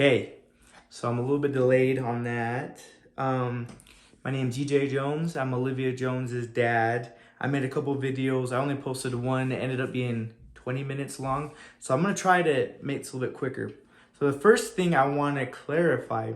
Okay, so I'm a little bit delayed on that. My name's EJ Jones. I'm Olivia Jones's dad. I made a couple videos. I only posted one. It ended up being 20 minutes long. So I'm going to try to make this a little bit quicker. So the first thing I want to clarify,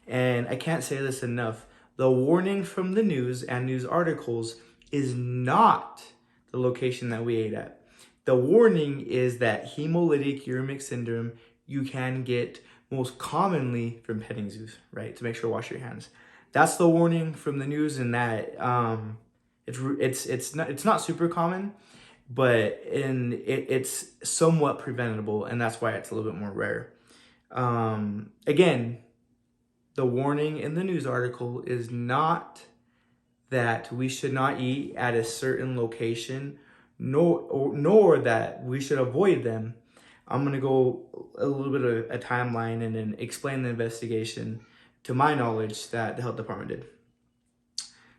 and I can't say this enough, the warning from the news and news articles is not the location that we ate at. The warning is that hemolytic uremic syndrome you can get most commonly from petting zoos, right? To make sure to wash your hands. That's the warning from the news, and that it's not super common, but it's somewhat preventable, and that's why it's a little bit more rare. Again, the warning in the news article is not that we should not eat at a certain location, nor that we should avoid them. I'm going to go a little bit of a timeline and then explain the investigation to my knowledge that the health department did.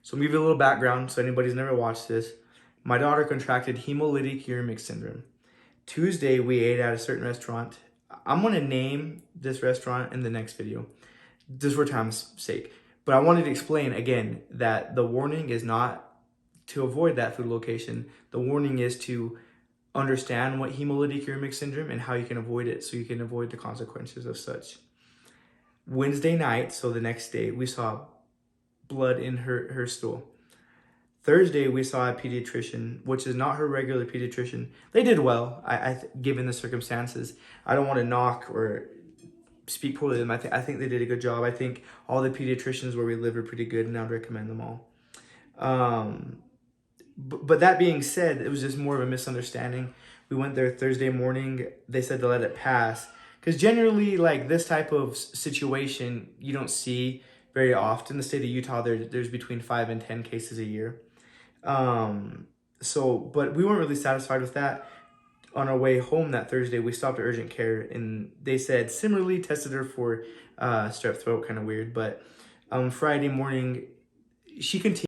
So I'll give you a little background so anybody's never watched this. My daughter contracted hemolytic uremic syndrome. Tuesday, we ate at a certain restaurant. I'm going to name this restaurant in the next video, just for time's sake. But I wanted to explain again that the warning is not to avoid that food location. The warning is to understand what hemolytic uremic syndrome and how you can avoid it, so you can avoid the consequences of such. Wednesday night, so the next day, we saw blood in her stool. Thursday, we saw a pediatrician, which is not her regular pediatrician. They did well, given the circumstances. I don't want to knock or speak poorly of them. I think they did a good job. I think all the pediatricians where we live are pretty good, and I'd recommend them all. But that being said, it was just more of a misunderstanding. We went there Thursday morning. They said to let it pass, because generally, like, this type of situation you don't see very often. In the state of Utah, there's between 5 and 10 cases a year. But we weren't really satisfied with that. On our way home that Thursday, we stopped at urgent care, and they said similarly tested her for strep throat, kind of weird. But Friday morning, she continued.